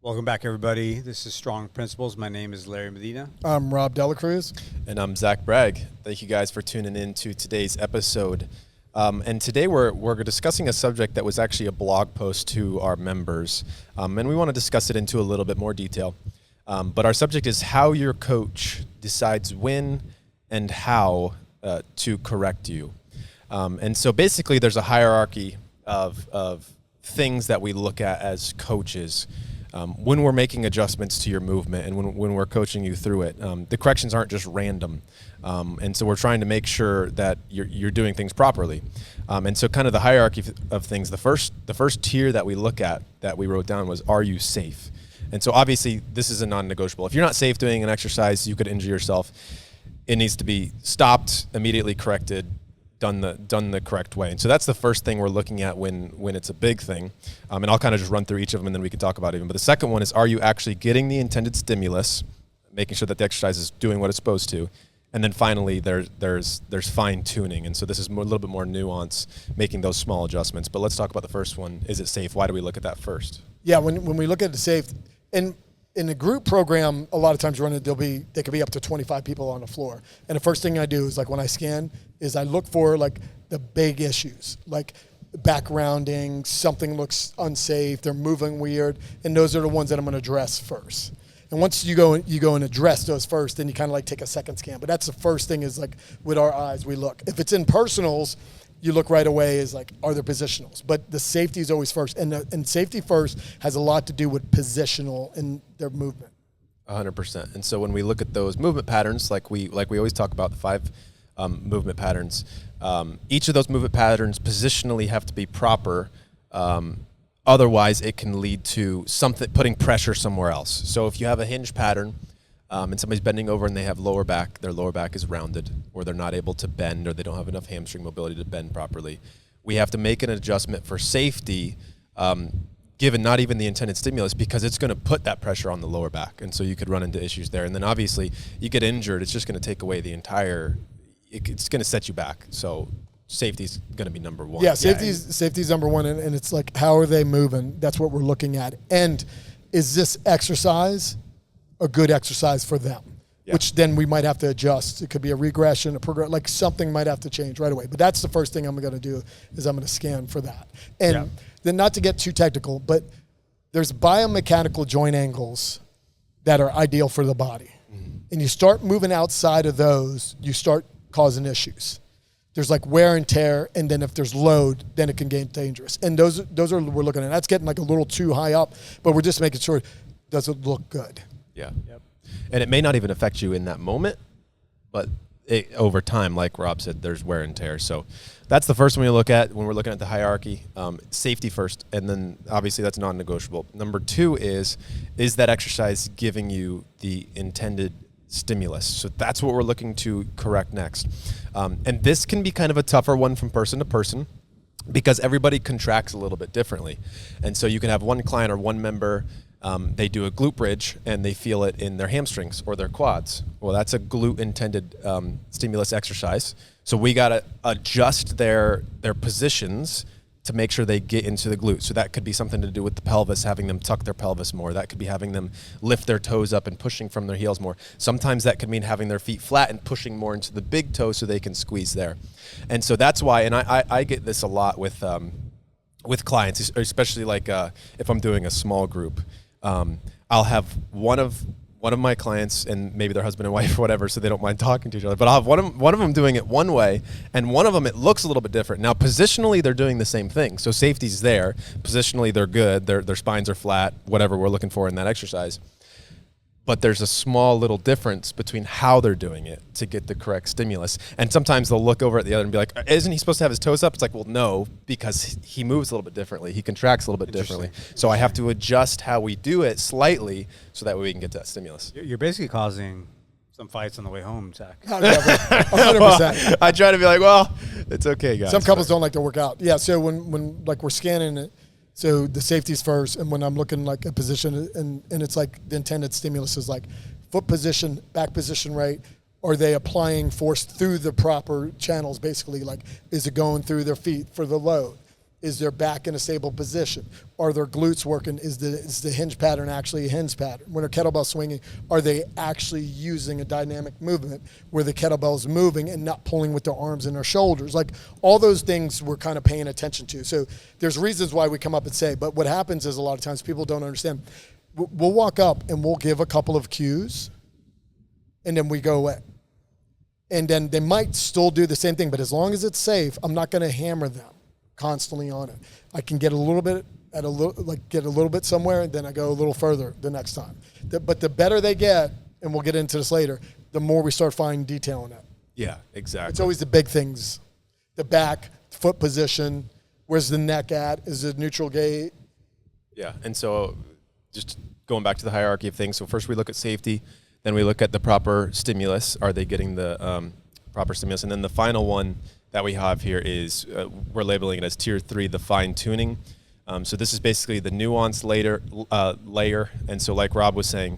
Welcome back, everybody. This is Strong Principles. My name is Larry Medina. I'm Rob Delacruz. And I'm Zach Bragg. Thank you guys for tuning in to today's episode. And today we're discussing a subject that was actually a blog post to our members. And we want to discuss it into a little bit more detail. But our subject is how your coach decides when and how to correct you. And so basically there's a hierarchy of things that we look at as coaches. When we're making adjustments to your movement and when we're coaching you through it, the corrections aren't just random. And so we're trying to make sure that you're doing things properly. And so kind of the hierarchy of things, the first tier that we look at that we wrote down was, are you safe? And so obviously this is a non-negotiable. If you're not safe doing an exercise, you could injure yourself. It needs to be stopped, immediately corrected, done the correct way. And so that's the first thing we're looking at when it's a big thing. And I'll kind of just run through each of them and then we can talk about it even. But the second one is, are you actually getting the intended stimulus, making sure that the exercise is doing what it's supposed to? And then finally, there's fine tuning. And so this is a little bit more nuance, making those small adjustments. But let's talk about the first one. Is it safe? Why do we look at that first? Yeah, when we look at the safe, and in a group program, a lot of times they could be up to 25 people on the floor. And the first thing I do is, like, when I scan, is I look for like the big issues, like backgrounding, something looks unsafe, they're moving weird, and those are the ones that I'm going to address first. And once you go and address those first, then you kind of like take a second scan. But that's the first thing, is like with our eyes we look. If it's in personals, you look right away, is like, are there positionals? But the safety is always first. And safety first has a lot to do with positional in their movement. 100%. And so when we look at those movement patterns, like we always talk about the 5 movement patterns, each of those movement patterns positionally have to be proper. Otherwise, it can lead to something putting pressure somewhere else. So if you have a hinge pattern and somebody's bending over and they have lower back, their lower back is rounded, or they're not able to bend, or they don't have enough hamstring mobility to bend properly, we have to make an adjustment for safety, given not even the intended stimulus, because it's going to put that pressure on the lower back. And so you could run into issues there. And then obviously you get injured, it's just going to take away the entire, it's going to set you back. So safety's going to be number one. Yeah, safety's number one, and it's like, how are they moving? That's what we're looking at. And is this exercise a good exercise for them? Yeah. Which then we might have to adjust. It could be a regression, like something might have to change right away. But that's the first thing I'm going to do, is I'm going to scan for that. And then, not to get too technical, but there's biomechanical joint angles that are ideal for the body. Mm-hmm. And you start moving outside of those, you start causing issues. There's like wear and tear, and then if there's load, then it can get dangerous. And those are we're looking at. That's getting like a little too high up, but we're just making sure, does it look good? Yeah. Yep. And it may not even affect you in that moment, but over time, like Rob said, there's wear and tear. So that's the first one we look at when we're looking at the hierarchy. Safety first, and then obviously that's non-negotiable. Number 2 is that exercise giving you the intended stimulus? So that's what we're looking to correct next. And this can be kind of a tougher one from person to person, because everybody contracts a little bit differently. And so you can have one client or one member, they do a glute bridge and they feel it in their hamstrings or their quads. Well, that's a glute intended stimulus exercise. So we got to adjust their positions to make sure they get into the glute. So that could be something to do with the pelvis, having them tuck their pelvis more. That could be having them lift their toes up and pushing from their heels more. Sometimes that could mean having their feet flat and pushing more into the big toe so they can squeeze there. And so that's why, and I get this a lot with clients, especially like if I'm doing a small group. I'll have one of my clients, and maybe their husband and wife or whatever, so they don't mind talking to each other, but I'll have one of them doing it one way, and one of them, it looks a little bit different. Now, positionally, they're doing the same thing. So safety's there. Positionally, they're good. Their spines are flat, whatever we're looking for in that exercise. But there's a small little difference between how they're doing it to get the correct stimulus. And sometimes they'll look over at the other and be like, isn't he supposed to have his toes up? It's like, well, no, because he moves a little bit differently. He contracts a little bit differently. So I have to adjust how we do it slightly so that way we can get to that stimulus. You're basically causing some fights on the way home, Zach. 100%. I try to be like, well, it's okay, guys. Some couples don't like to work out. Yeah, so when like we're scanning it, so the safety's first, and when I'm looking like a position, and it's like the intended stimulus is like foot position, back position right, are they applying force through the proper channels, basically, like is it going through their feet for the load? Is their back in a stable position? Are their glutes working? Is the hinge pattern actually a hinge pattern? When they're kettlebell swinging, are they actually using a dynamic movement where the kettlebell's moving and not pulling with their arms and their shoulders? Like all those things we're kind of paying attention to. So there's reasons why we come up and say, but what happens is a lot of times people don't understand. We'll walk up and we'll give a couple of cues and then we go away. And then they might still do the same thing, but as long as it's safe, I'm not going to hammer them constantly on it. I can get a little bit get a little bit somewhere, and then I go a little further the next time. But the better they get, and we'll get into this later, the more we start finding detail in it. Yeah, exactly. It's always the big things: the back, foot position, where's the neck at, is it neutral gait? Yeah, and so just going back to the hierarchy of things. So first we look at safety, then we look at the proper stimulus. Are they getting the proper stimulus? And then the final one that we have here is we're labeling it as tier 3, the fine tuning. So this is basically the nuance layer. And so like Rob was saying,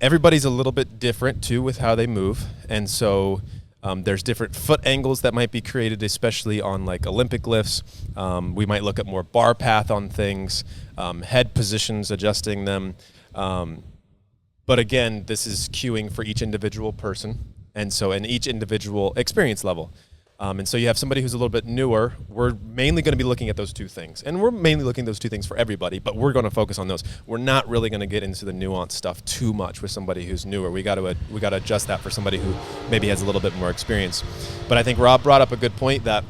everybody's a little bit different too with how they move. And so there's different foot angles that might be created, especially on like Olympic lifts. We might look at more bar path on things, head positions, adjusting them. But again, this is cueing for each individual person. And so in each individual experience level. And so you have somebody who's a little bit newer. We're mainly going to be looking at those two things. And we're mainly looking at those two things for everybody, but we're going to focus on those. We're not really going to get into the nuanced stuff too much with somebody who's newer. We got to adjust that for somebody who maybe has a little bit more experience. But I think Rob brought up a good point that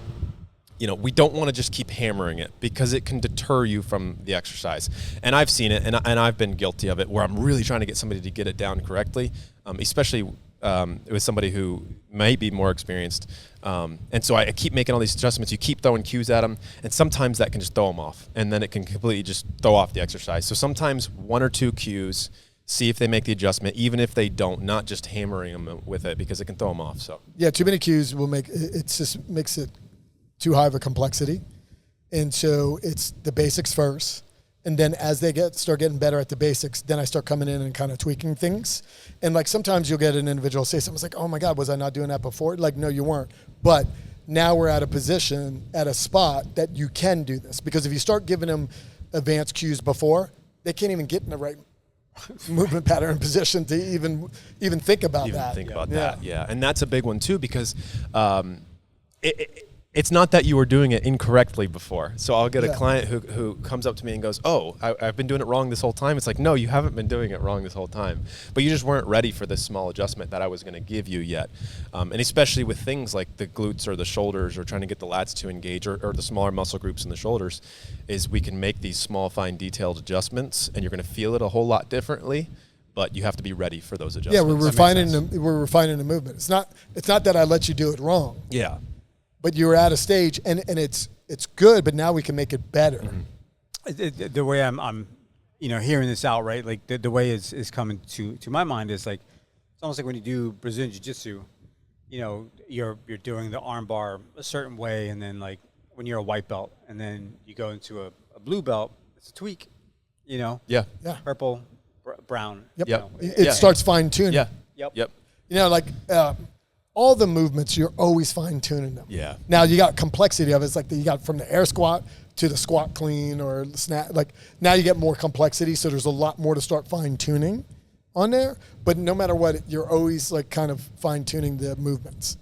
we don't want to just keep hammering it because it can deter you from the exercise. And I've seen it, and I've been guilty of it, where I'm really trying to get somebody to get it down correctly, especially with somebody who might be more experienced. And so I keep making all these adjustments. You keep throwing cues at them, and sometimes that can just throw them off, and then it can completely just throw off the exercise. So sometimes 1 or 2 cues, see if they make the adjustment, even if they don't, not just hammering them with it because it can throw them off. So yeah, too many cues will make it just makes it too high of a complexity. And so it's the basics first. And then as they start getting better at the basics, then I start coming in and kind of tweaking things. And like sometimes you'll get an individual say something like, oh my God, was I not doing that before? Like, no, you weren't. But now we're at a position, at a spot that you can do this. Because if you start giving them advanced cues before, they can't even get in the right movement pattern and position to even think about that. Yeah. And that's a big one too, because it's not that you were doing it incorrectly before. So I'll get a client who comes up to me and goes, oh, I've been doing it wrong this whole time. It's like, no, you haven't been doing it wrong this whole time. But you just weren't ready for this small adjustment that I was going to give you yet. And especially with things like the glutes or the shoulders or trying to get the lats to engage or the smaller muscle groups in the shoulders, is we can make these small, fine, detailed adjustments, and you're going to feel it a whole lot differently. But you have to be ready for those adjustments. Yeah, we're refining the movement. It's not that I let you do it wrong. Yeah. But you were at a stage, and it's good, but now we can make it better. Mm-hmm. The way I'm hearing this out, right? Like the way is coming to my mind is like, it's almost like when you do Brazilian Jiu-Jitsu, you're doing the arm bar a certain way, and then like when you're a white belt, and then you go into a blue belt, it's a tweak, Yeah. Purple, brown. Yep. It starts fine tuning. Yeah. Yep. All the movements, you're always fine-tuning them. Yeah. Now, you got complexity of it. It's like you got from the air squat to the squat clean or the snap. Like, now you get more complexity, so there's a lot more to start fine-tuning on there. But no matter what, you're always, like, kind of fine-tuning the movements.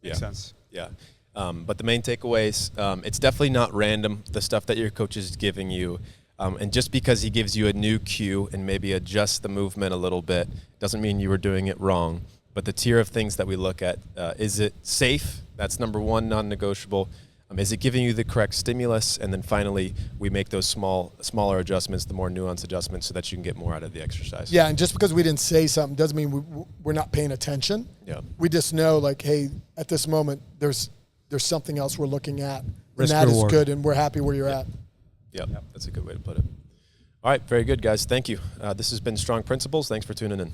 Yeah. Makes sense. Yeah. But the main takeaways, it's definitely not random, the stuff that your coach is giving you. And just because he gives you a new cue and maybe adjusts the movement a little bit doesn't mean you were doing it wrong. But the tier of things that we look at, is it safe? That's number 1, non-negotiable. Is it giving you the correct stimulus? And then finally, we make those smaller adjustments, the more nuanced adjustments, so that you can get more out of the exercise. Yeah, and just because we didn't say something doesn't mean we're not paying attention. Yeah. We just know, like, hey, at this moment, there's something else we're looking at, Risk and that reward. is good, and we're happy where you're at. Yep, that's a good way to put it. All right, very good, guys. Thank you. This has been Strong Principles. Thanks for tuning in.